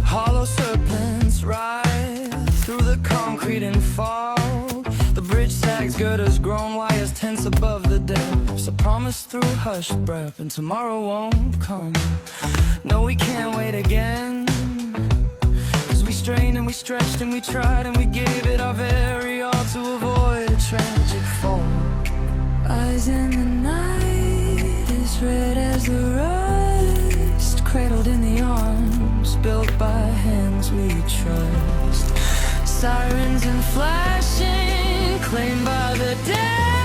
Hollow serpents ride through the concrete and fall. The bridge sags, girders grown, wires tense above the depths. A promise through hushed breath, and tomorrow won't come. No, we can't wait again, 'cause we strained and we stretched and we tried and we gave it our very all to avoid a tragic fall. Eyes in the night, as red as the rust, cradled in the arms built by hands we trust. Sirens and flashing, claimed by the dead.